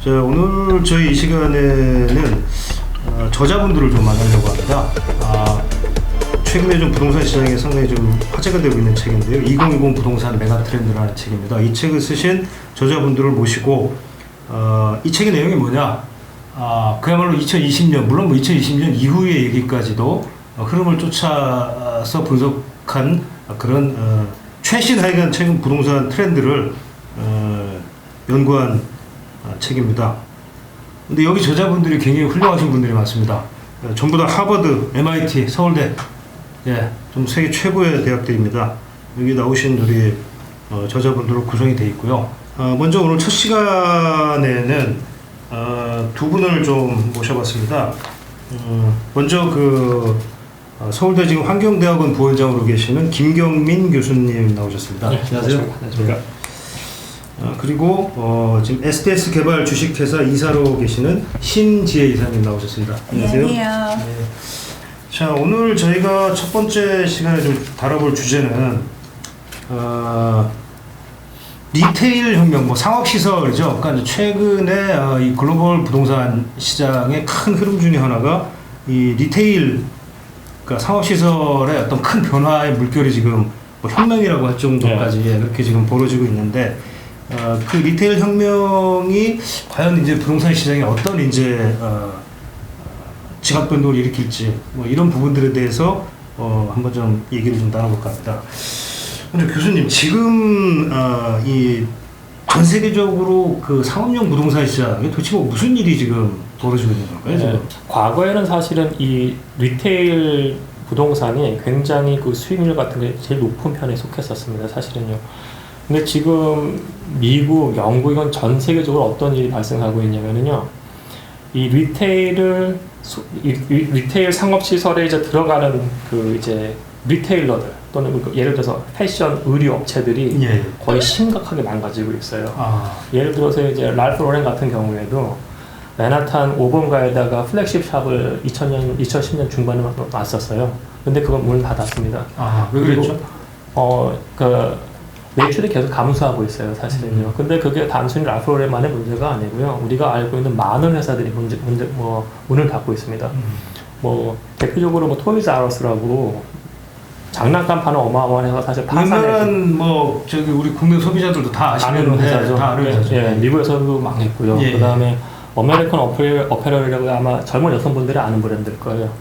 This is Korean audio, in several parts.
자, 오늘 저희 이 시간에는 저자분들을 좀 만나려고 합니다. 최근에 좀 부동산 시장에 상당히 좀 화제가 되고 있는 책인데요. 2020 부동산 메가트렌드라는 책입니다. 이 책을 쓰신 저자분들을 모시고 이 책의 내용이 뭐냐? 그야말로 2020년, 물론 2020년 이후의 얘기까지도 흐름을 쫓아서 분석한 그런 최신 하여간 최근 부동산 트렌드를 연구한 책입니다. 근데 여기 저자분들이 굉장히 훌륭하신 분들이 많습니다. 전부 다 하버드, MIT, 서울대, 좀 세계 최고의 대학들입니다. 여기 나오신 우리 저자분들로 구성이 되어 있고요. 먼저 오늘 첫 시간에는 두 분을 좀 모셔봤습니다. 먼저 서울대 지금 환경대학원 부원장으로 계시는 김경민 교수님 나오셨습니다. 네, 안녕하세요. 그리고 지금 SDS 개발 주식회사 이사로 계시는 신지혜 이사님 나오셨습니다. 안녕하세요. 안녕하세요. 네. 자, 오늘 저희가 첫 번째 시간에 좀 다뤄볼 주제는 리테일 혁명, 상업시설이죠. 그러니까 최근에 이 글로벌 부동산 시장의 큰 흐름 중에 하나가 이 리테일, 그러니까 상업시설의 어떤 큰 변화의 물결이 지금 혁명이라고 할 정도까지 그렇게 지금 벌어지고 있는데, 그 리테일 혁명이 과연 이제 부동산 시장에 어떤 이제 지각 변동을 일으킬지 이런 부분들에 대해서 한번 좀 얘기를 좀 나눠볼까 합니다. 먼저 교수님, 지금 이 전 세계적으로 그 상업용 부동산 시장에 도대체 무슨 일이 지금 벌어지고 있는 걸까요? 지금? 과거에는 사실은 이 리테일 부동산이 굉장히 그 수익률 같은 게 제일 높은 편에 속했었습니다. 사실은요. 근데 지금 미국, 영국 이건 전 세계적으로 어떤 일이 발생하고 있냐면요. 이 리테일 상업 시설에 이제 들어가는 그 이제 리테일러들 또는 예를 들어서 패션 의류 업체들이 거의 심각하게 망가지고 있어요. 예를 들어서 이제 랄프 로렌 같은 경우에도 맨하탄 5번가에다가 플래그십 샵을 2010년 중반에 놨었어요. 근데 그건 문을 닫았습니다. 왜 그랬죠? 매출이 계속 감소하고 있어요, 사실은요. 근데 그게 단순히 랄프 로렌만의 문제가 아니고요. 우리가 알고 있는 많은 회사들이 문을 닫고 있습니다. 대표적으로 토이즈 아러스라고 장난감 파는 어마어마한 회사가 사실 웬만한 저기 우리 국내 소비자들도 다 아시는 회사죠. 다 아는 회사죠. 미국에서도 망했고요. 그다음에 어메리칸 어페럴이라고 아마 젊은 여성분들이 아는 브랜드일 거예요.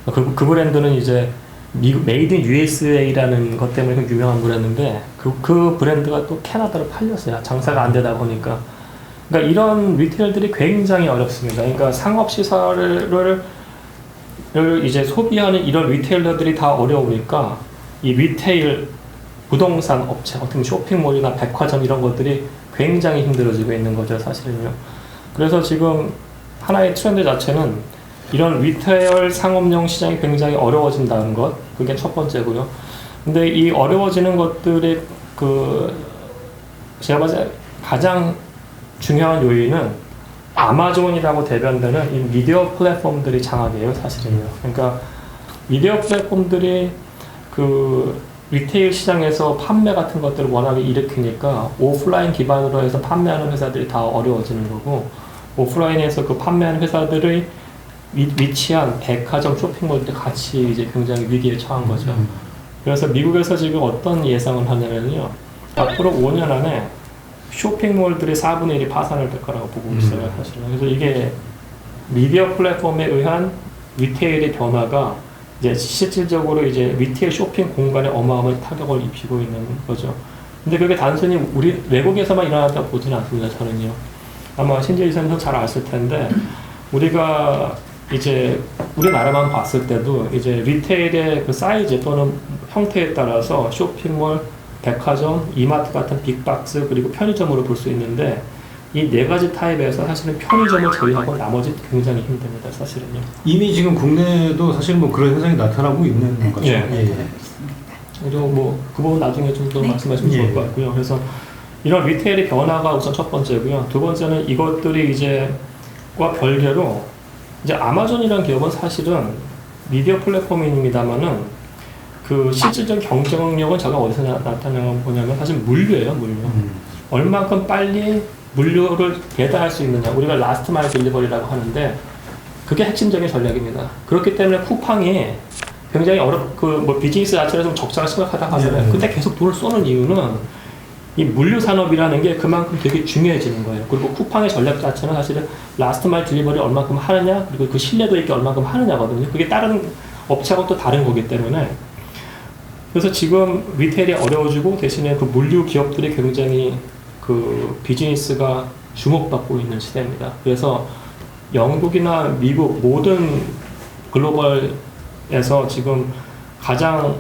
그 브랜드는 이제 미국 메이드 인 USA라는 것 때문에 유명한 브랜드인데 그 브랜드가 또 캐나다로 팔렸어요. 장사가 안 되다 보니까. 그러니까 이런 리테일들이 굉장히 어렵습니다. 그러니까 상업 시설을 이제 소비하는 이런 리테일러들이 다 어려우니까 이 리테일 부동산 업체, 어떤 쇼핑몰이나 백화점 이런 것들이 굉장히 힘들어지고 있는 거죠, 사실은요. 그래서 지금 하나의 트렌드 자체는 이런 리테일 상업용 시장이 굉장히 어려워진다는 것, 그게 첫 번째고요. 근데 이 어려워지는 것들이 제가 봤을 때 가장 중요한 요인은 아마존이라고 대변되는 이 미디어 플랫폼들이 장악이에요, 사실은요. 그러니까 미디어 플랫폼들이 리테일 시장에서 판매 같은 것들을 워낙에 일으키니까 오프라인 기반으로 해서 판매하는 회사들이 다 어려워지는 거고, 오프라인에서 그 판매하는 회사들의 위치한 백화점 쇼핑몰들이 같이 이제 굉장히 위기에 처한 거죠. 그래서 미국에서 지금 어떤 예상을 하냐면요. 앞으로 5년 안에 쇼핑몰들이 4분의 1이 파산을 될 거라고 보고 있어요, 사실은. 그래서 이게 미디어 플랫폼에 의한 리테일의 변화가 이제 실질적으로 이제 리테일 쇼핑 공간에 어마어마한 타격을 입히고 있는 거죠. 근데 그게 단순히 우리 외국에서만 일어났다고 보지는 않습니다, 저는요. 아마 신재희 선생님도 잘 아실 텐데, 우리가 이제 우리나라만 봤을 때도 이제 리테일의 그 사이즈 또는 형태에 따라서 쇼핑몰, 백화점, 이마트 같은 빅박스 그리고 편의점으로 볼 수 있는데, 이 네 가지 타입에서 사실은 편의점을 제외하고 나머지 굉장히 힘듭니다, 사실은요. 이미 지금 국내도 사실 그런 현상이 나타나고 있는 거죠. 그리고 그 부분 나중에 좀 더 말씀하시면 좋을 것 같고요. 그래서 이런 리테일의 변화가 우선 첫 번째고요. 두 번째는 이것들이 과 별개로 이제 아마존이라는 기업은 사실은 미디어 플랫폼입니다만은 그 실질적 경쟁력은 제가 어디서 나타나는 거냐면 사실 물류예요, 물류. 얼마큼 빨리 물류를 배달할 수 있느냐. 우리가 라스트 마일 딜리버리라고 하는데 그게 핵심적인 전략입니다. 그렇기 때문에 쿠팡이 굉장히 뭐 비즈니스 자체에서 좀 적자가 심각하다 하잖아요. 네. 근데 계속 돈을 쏘는 이유는 이 물류 산업이라는 게 그만큼 되게 중요해지는 거예요. 그리고 쿠팡의 전략 자체는 사실은 라스트 마일 딜리버리 얼마큼 하느냐, 그리고 그 신뢰도 있게 얼마큼 하느냐거든요. 그게 다른 업체하고 또 다른 거기 때문에. 그래서 지금 리테일이 어려워지고 대신에 그 물류 기업들이 굉장히 그 비즈니스가 주목받고 있는 시대입니다. 그래서 영국이나 미국 모든 글로벌에서 지금 가장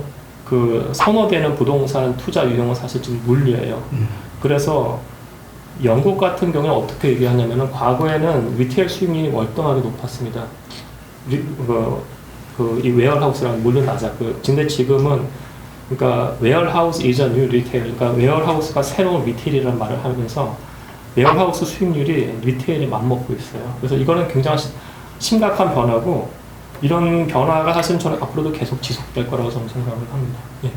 그 선호되는 부동산 투자 유형은 사실 지금 물류예요. 그래서 영국 같은 경우는 어떻게 얘기하냐면은 과거에는 리테일 수익률이 월등하게 높았습니다. 이 웨어하우스랑 물류 낮았고요. 근데 지금은 그러니까 웨어하우스 is a new retail. 그러니까 웨어하우스가 새로운 리테일이라는 말을 하면서 웨어하우스 수익률이 리테일에 맞먹고 있어요. 그래서 이거는 굉장히 심각한 변화고 이런 변화가 사실 저는 앞으로도 계속 지속될 거라고 저는 생각을 합니다. 예.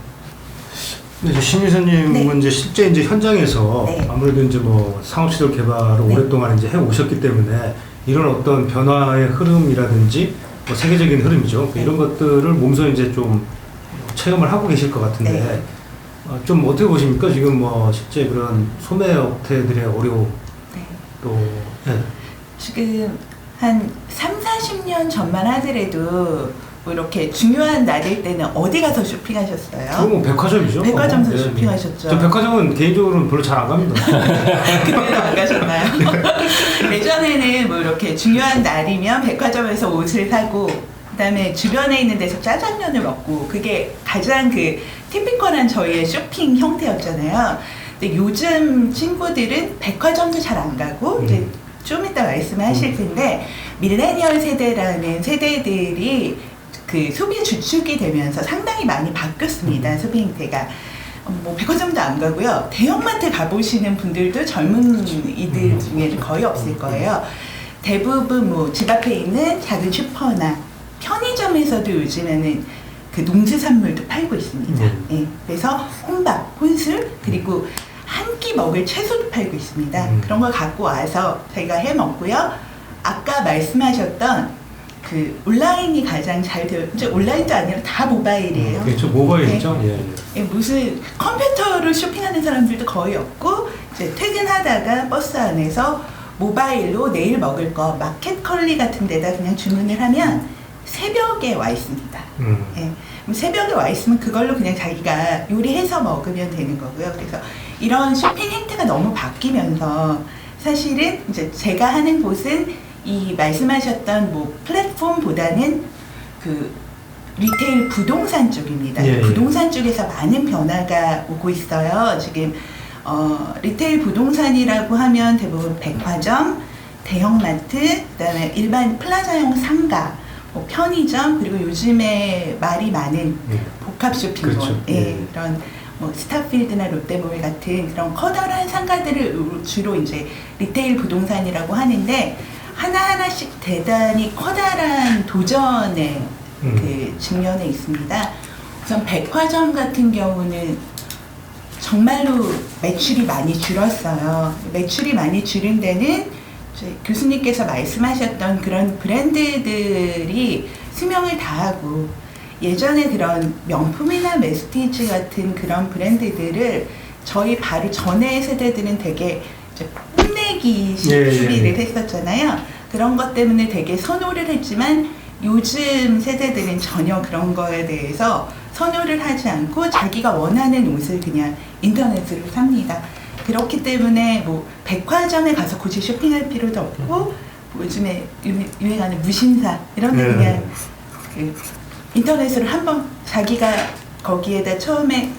네, 신미선님은 네. 이제 실제 이제 현장에서 네. 아무래도 이제 뭐 상업시설 개발을 네. 오랫동안 이제 해 오셨기 때문에 이런 어떤 변화의 흐름이라든지 뭐 세계적인 흐름이죠. 네. 이런 것들을 몸소 이제 좀 체험을 하고 계실 것 같은데 네. 좀 어떻게 보십니까? 지금 뭐 실제 그런 소매업체들의 어려움 네. 또 예. 지금 한 30-40년 전만 하더라도 뭐 이렇게 중요한 날일 때는 어디 가서 쇼핑하셨어요? 그건 뭐 백화점이죠. 백화점에서 예. 쇼핑하셨죠? 저 백화점은 개인적으로는 별로 잘 안 갑니다. 그때도 안 가셨나요? 예전에는 뭐 이렇게 중요한 날이면 백화점에서 옷을 사고 그다음에 주변에 있는 데서 짜장면을 먹고 그게 가장 그 티피컬한 저희의 쇼핑 형태였잖아요. 근데 요즘 친구들은 백화점도 잘 안 가고 이제 좀 이따 말씀을 하실 텐데 밀레니얼 세대라는 세대들이 그 소비 주축이 되면서 상당히 많이 바뀌었습니다. 소비 행태가. 뭐 백화점도 안 가고요. 대형마트 가보시는 분들도 젊은 이들 중에 거의 없을 거예요. 대부분 뭐 집 앞에 있는 작은 슈퍼나 편의점에서도 요즘에는 그 농수산물도 팔고 있습니다. 예, 그래서 혼밥, 혼술 그리고 한 끼 먹을 채소도 팔고 있습니다. 그런 걸 갖고 와서 저희가 해 먹고요. 아까 말씀하셨던 그 온라인이 가장 잘 되어, 이제 온라인도 아니라 다 모바일이에요. 그렇죠. 모바일이죠. 네. 예, 예. 예, 무슨 컴퓨터로 쇼핑하는 사람들도 거의 없고 이제 퇴근하다가 버스 안에서 모바일로 내일 먹을 거 마켓컬리 같은 데다 그냥 주문을 하면 새벽에 와 있습니다. 예, 그럼 새벽에 와 있으면 그걸로 그냥 자기가 요리해서 먹으면 되는 거고요. 그래서 이런 쇼핑 행태가 너무 바뀌면서 사실은 이제 제가 하는 곳은 이 말씀하셨던 뭐 플랫폼보다는 그 리테일 부동산 쪽입니다. 예, 예. 부동산 쪽에서 많은 변화가 오고 있어요. 지금 리테일 부동산이라고 하면 대부분 백화점, 대형마트, 그다음에 일반 플라자형 상가, 뭐 편의점, 그리고 요즘에 말이 많은 복합 쇼핑몰, 그렇죠. 예, 예. 그런 뭐 스타필드나 롯데몰 같은 그런 커다란 상가들을 주로 이제 리테일 부동산이라고 하는데 하나하나씩 대단히 커다란 도전의 그 측면에 있습니다. 우선 백화점 같은 경우는 정말로 매출이 많이 줄었어요. 매출이 많이 줄은 데는 교수님께서 말씀하셨던 그런 브랜드들이 수명을 다하고 예전에 그런 명품이나 메스티지 같은 그런 브랜드들을 저희 바로 전에 세대들은 되게 이제 뽐내기식 예, 예, 소비를 예. 했었잖아요. 그런 것 때문에 되게 선호를 했지만 요즘 세대들은 전혀 그런 거에 대해서 선호를 하지 않고 자기가 원하는 옷을 그냥 인터넷으로 삽니다. 그렇기 때문에 뭐 백화점에 가서 굳이 쇼핑할 필요도 없고 뭐 요즘에 유행하는 무신사 이런 데 네. 그냥 그 인터넷으로 한번 자기가 거기에다 처음에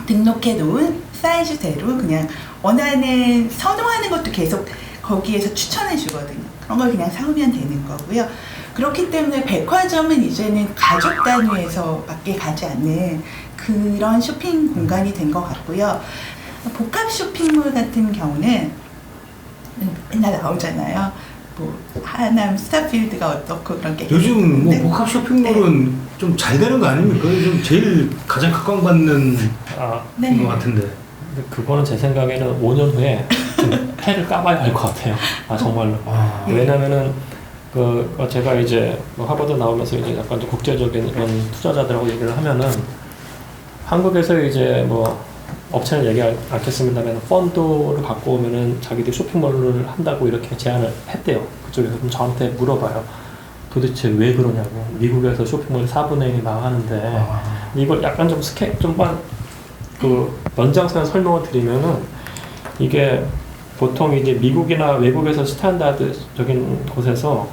등록해 놓은 사이즈대로 그냥 원하는 선호하는 것도 계속 거기에서 추천해 주거든요. 그런 걸 그냥 사오면 되는 거고요. 그렇기 때문에 백화점은 이제는 가족 단위에서밖에 가지 않는 그런 쇼핑 공간이 된 것 같고요. 복합 쇼핑몰 같은 경우는 맨날 나오잖아요. 뭐 하남 스타필드가 어떻고 그런 게 요즘 뭐 네. 복합 쇼핑몰은 좀 잘 되는 거 아닙니까? 좀 제일 가장 각광받는 아, 네. 것 같은데. 근데 그거는 제 생각에는 5년 후에 패를 까봐야 할 것 같아요. 아 정말로. 아, 왜냐면은 제가 이제 뭐 하버드 나오면서 이제 약간 좀 국제적인 이런 투자자들하고 얘기를 하면은 한국에서 이제 뭐 업체는 얘기 않겠습니다만 펀드를 갖고 오면은 자기들 쇼핑몰을 한다고 이렇게 제안을 했대요. 그쪽에서 그럼 저한테 물어봐요. 도대체 왜 그러냐고. 미국에서 쇼핑몰 4분의 1이 망하는데 이걸 약간 좀 연장선 설명을 드리면은 이게 보통 이제 미국이나 외국에서 스탠다드적인 곳에서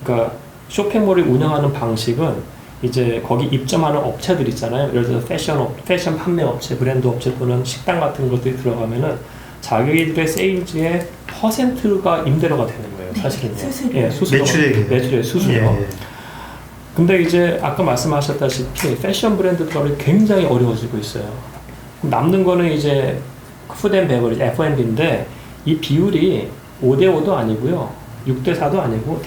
그러니까 쇼핑몰을 운영하는 방식은 이제 거기 입점하는 업체들 있잖아요. 예를 들어서 패션 판매 업체, 브랜드 업체 또는 식당 같은 것들이 들어가면은 자기들의 세일즈의 퍼센트가 임대료가 되는 거예요. 사실은요. 수수료. 예, 수수료. 매출의 수수료. 예. 근데 이제 아까 말씀하셨다시피 패션 브랜드들이 굉장히 어려워지고 있어요. 남는 거는 이제 푸드앤베버리지 F&B인데 이 비율이 5대5도 아니고요. 6대4도 아니고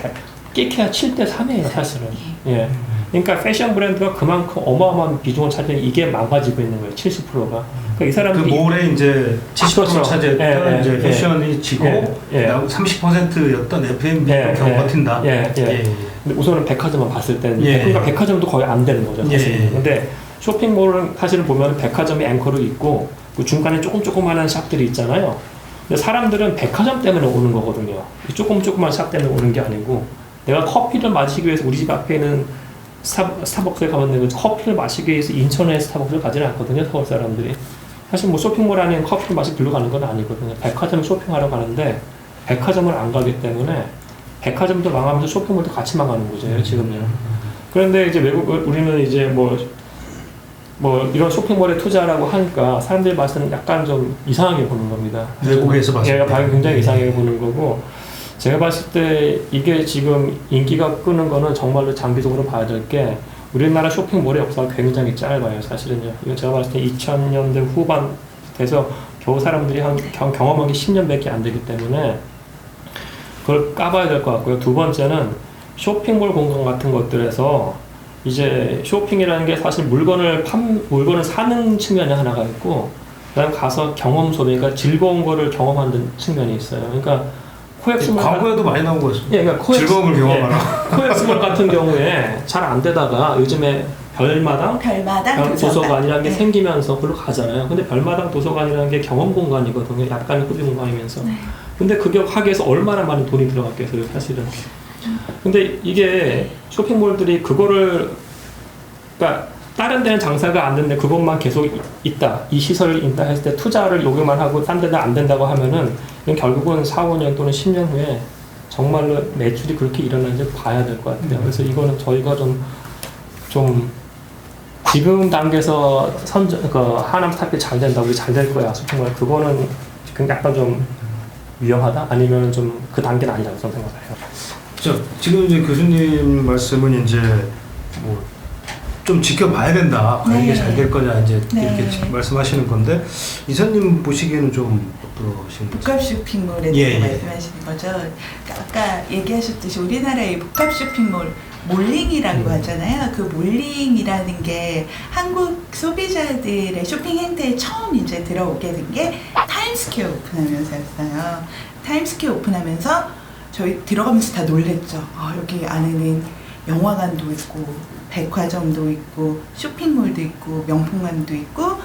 끼케야 7대3이에요, 사실은. 예. 그러니까 패션 브랜드가 그만큼 어마어마한 비중을 차지하는 이게 망가지고 있는 거예요. 70%가. 그러니까 이 그 사람들이 몰에 이제 70% 그렇죠. 차지했던 이제 패션이 지고 예. 30%였던 F&B가 겨우 버틴다. 근데 우선은 백화점만 봤을 때는 예. 그러니까 백화점도 거의 안 되는 거죠, 사실. 예. 근데 쇼핑몰은 사실은 보면 백화점이 앵커로 있고 그 중간에 조그마한 샵들이 있잖아요. 근데 사람들은 백화점 때문에 오는 거거든요. 조그만 샵 때문에 오는 게 아니고 내가 커피를 마시기 위해서 우리 집 앞에 있는 스타벅스에 가면 커피를 마시기 위해서 인천에 스타벅스를 가지는 않거든요, 서울 사람들이. 사실 뭐 쇼핑몰 안에 커피를 마시고 들러 가는 건 아니거든요. 백화점 쇼핑하러 가는데 백화점을 안 가기 때문에 백화점도 망하면서 쇼핑몰도 같이 망하는 거죠, 지금요. 그런데 이제 우리는 이제 뭐 이런 쇼핑몰에 투자라고 하니까 사람들이 봤을 때는 약간 좀 이상하게 보는 겁니다. 외국에서 봤을 때. 예, 굉장히 이상하게 보는 거고, 제가 봤을 때 이게 지금 인기가 끄는 거는 정말로 장기적으로 봐야 될 게 우리나라 쇼핑몰의 역사가 굉장히 짧아요, 사실은요. 이거 제가 봤을 때 2000년대 후반 돼서 겨우 사람들이 경험한 게 10년밖에 안 되기 때문에 그걸 까봐야 될 것 같고요. 두 번째는 쇼핑몰 공간 같은 것들에서 이제 쇼핑이라는 게 사실 물건을 사는 측면이 하나가 있고, 그다음 가서 경험 소비, 그러니까 즐거운 거를 경험하는 측면이 있어요. 그러니까 코엑스몰 광고에도 많이 나온 거였어요. 예, 그러니까 즐거움을 경험하라. 코엑스몰 같은 경우에 잘 안 되다가 요즘에 별마당 도서관이라는 게 생기면서 그걸로 가잖아요. 근데 별마당 도서관이라는 게 경험 공간이거든요. 약간의 소비 공간이면서. 근데 그게 하기 위해서 얼마나 많은 돈이 들어갔겠어요, 사실은. 근데 이게 쇼핑몰들이 그거를, 그러니까 다른 데는 장사가 안 되는데 그것만 계속 있다, 이 시설이 있다 했을 때 투자를 요구만 하고 딴 데는 안 된다고 하면은 이건 결국은 4, 5년 또는 10년 후에 정말로 매출이 그렇게 일어나는지 봐야 될 것 같아요. 그래서 이거는 저희가 좀 지금 단계에서 하남 스타필 잘 된다고 잘 될 거야 쇼핑몰, 그거는 약간 좀 위험하다? 아니면 좀 그 단계는 아니라고 저는 생각해요. 지금 이제 교수님 말씀은 이제 뭐 좀 지켜봐야 된다. 과연 이게 잘 될 거냐 이제 이렇게 말씀하시는 건데, 이사님 보시기에는 좀 어떠신가요? 복합 쇼핑몰에 대해서 말씀하시는 거죠. 그러니까 아까 얘기하셨듯이 우리나라의 복합 쇼핑몰 몰링이라고 하잖아요. 그 몰링이라는 게 한국 소비자들의 쇼핑 행태에 처음 이제 들어오게 된 게 타임스퀘어 오픈하면서였어요. 타임스퀘어 오픈하면서 저희 들어가면서 다 놀랬죠. 여기 안에는 영화관도 있고 백화점도 있고 쇼핑몰도 있고 명품관도 있고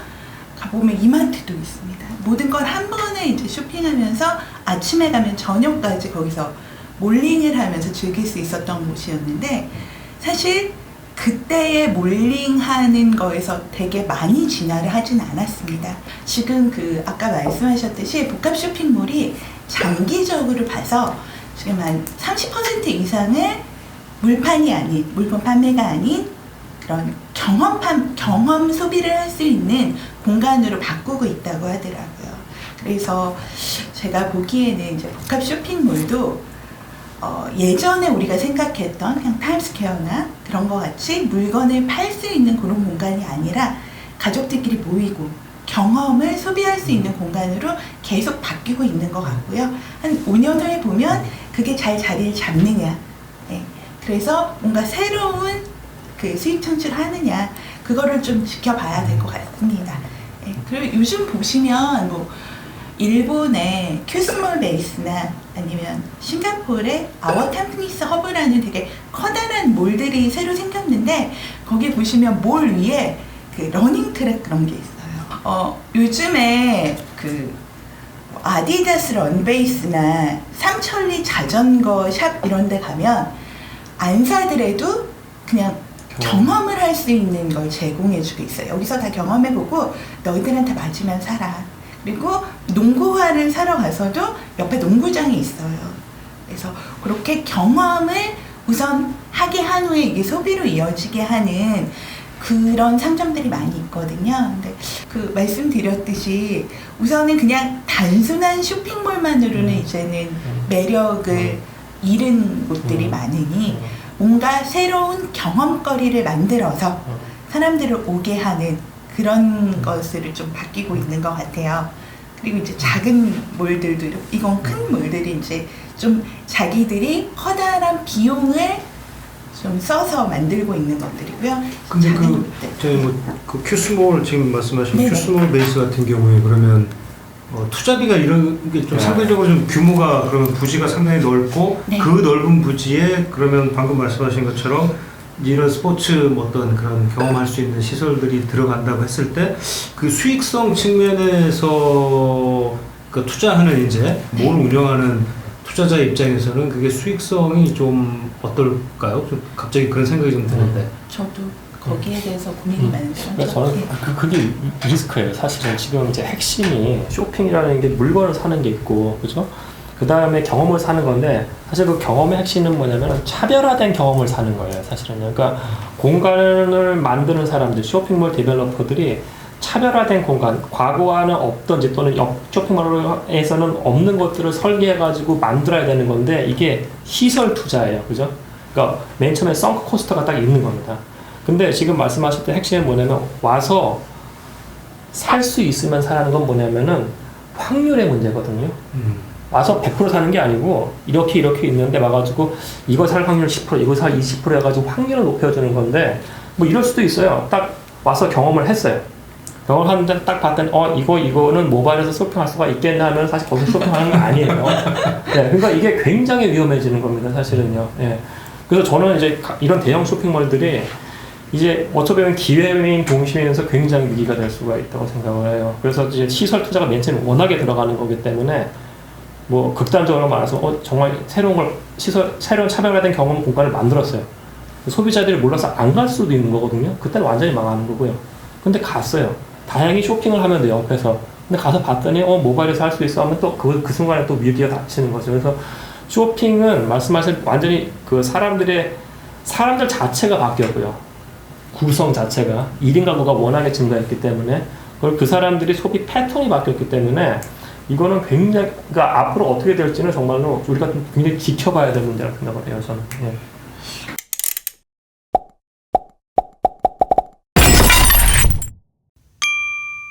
가보면 이마트도 있습니다. 모든 걸 한 번에 이제 쇼핑하면서 아침에 가면 저녁까지 거기서 몰링을 하면서 즐길 수 있었던 곳이었는데, 사실 그때의 몰링하는 거에서 되게 많이 진화를 하진 않았습니다. 지금 아까 말씀하셨듯이 복합 쇼핑몰이 장기적으로 봐서 지금 한 30% 이상을 물건 판매가 아닌 그런 경험 소비를 할 수 있는 공간으로 바꾸고 있다고 하더라고요. 그래서 제가 보기에는 이제 복합 쇼핑몰도 예전에 우리가 생각했던 그냥 타임스퀘어나 그런 거 같이 물건을 팔 수 있는 그런 공간이 아니라 가족들끼리 모이고 경험을 소비할 수 있는 공간으로 계속 바뀌고 있는 것 같고요. 한 5년 후에 보면 그게 잘 자리를 잡느냐, 그래서 뭔가 새로운 수익 창출하느냐, 그거를 좀 지켜봐야 될 것 같습니다. 그리고 요즘 보시면 일본의 큐스몰 베이스나 아니면 싱가포르의 아워 탐프니스 허브라는 되게 커다란 몰들이 새로 생겼는데 거기 보시면 몰 위에 그 러닝 트랙 그런 게 있어요. 요즘에 그 아디다스 런베이스나 삼천리 자전거 샵 이런 데 가면 안 사더라도 그냥 경험을 할 수 있는 걸 제공해주고 있어요. 여기서 다 경험해보고 너희들한테 맞으면 사라. 그리고 농구화를 사러 가서도 옆에 농구장이 있어요. 그래서 그렇게 경험을 우선 하게 한 후에 이게 소비로 이어지게 하는 그런 상점들이 많이 있거든요. 근데 그 말씀드렸듯이 우선은 그냥 단순한 쇼핑몰만으로는 이제는 매력을 잃은 곳들이 많으니 뭔가 새로운 경험거리를 만들어서 사람들을 오게 하는 그런 것으로 좀 바뀌고 있는 것 같아요. 그리고 이제 작은 몰들도 이건 큰 몰들이 이제 좀 자기들이 커다란 비용을 좀 써서 만들고 있는 것들이고요. 근데 작은 그 몰들. 저희 뭐그 큐스몰 지금 말씀하신 네네. 큐스몰 베이스 같은 경우에 그러면 투자비가 이런 게 좀 네. 상대적으로 좀 규모가 그러면 부지가 상당히 넓고 네. 그 넓은 부지에 그러면 방금 말씀하신 것처럼 이런 스포츠 어떤 그런 경험할 수 있는 시설들이 들어간다고 했을 때 그 수익성 측면에서 그 투자하는 이제 뭘 운영하는 투자자 입장에서는 그게 수익성이 좀 어떨까요? 좀 갑자기 그런 생각이 좀 드는데. 저도 거기에 대해서 고민이 많은 그러니까 저는 그게 리스크예요. 사실은 지금 이제 핵심이 쇼핑이라는 게 물건을 사는 게 있고, 그죠? 그 다음에 경험을 사는 건데, 사실 그 경험의 핵심은 뭐냐면 차별화된 경험을 사는 거예요. 사실은. 그러니까 공간을 만드는 사람들, 쇼핑몰 디벨로퍼들이 차별화된 공간, 과거와는 없던지 또는 옆 쇼핑몰에서는 없는 것들을 설계해가지고 만들어야 되는 건데, 이게 시설 투자예요. 그죠? 그러니까 맨 처음에 썬크 코스트가 딱 있는 겁니다. 근데 지금 말씀하실 때 핵심은 뭐냐면 와서 살 수 있으면 사라는 건 뭐냐면은 확률의 문제거든요. 와서 100% 사는 게 아니고 이렇게 있는데 와가지고 이거 살 확률 10%, 이거 살 20% 해가지고 확률을 높여주는 건데 뭐 이럴 수도 있어요. 딱 와서 경험을 했어요. 경험을 하는데 딱 봤더니 이거는 모바일에서 쇼핑할 수가 있겠나 하면 사실 거기서 쇼핑하는 거 아니에요. 네, 그러니까 이게 굉장히 위험해지는 겁니다. 사실은요. 예. 그래서 저는 이제 이런 대형 쇼핑몰들이 이제 어떻게 보면 기회인 동시에서 굉장히 위기가 될 수가 있다고 생각을 해요. 그래서 이제 시설 투자가 맨 처음에 워낙에 들어가는 거기 때문에 뭐 극단적으로 말해서 정말 새로운 차별화된 경험 공간을 만들었어요. 소비자들이 몰라서 안 갈 수도 있는 거거든요. 그때는 완전히 망하는 거고요. 근데 갔어요. 다행히 쇼핑을 하면 돼요, 옆에서. 근데 가서 봤더니 모바일에서 할 수 있어 하면 또 그 순간에 또 위기가 닥치는 거죠. 그래서 쇼핑은 말씀하신 완전히 그 사람들 자체가 바뀌었고요. 구성 자체가 1인 가구가 워낙에 증가했기 때문에 그리고 그 사람들이 소비 패턴이 바뀌었기 때문에 이거는 굉장히 그러니까 앞으로 어떻게 될지는 정말로 우리가 굉장히 지켜봐야 될 문제라고 생각을 해요. 저는. 예.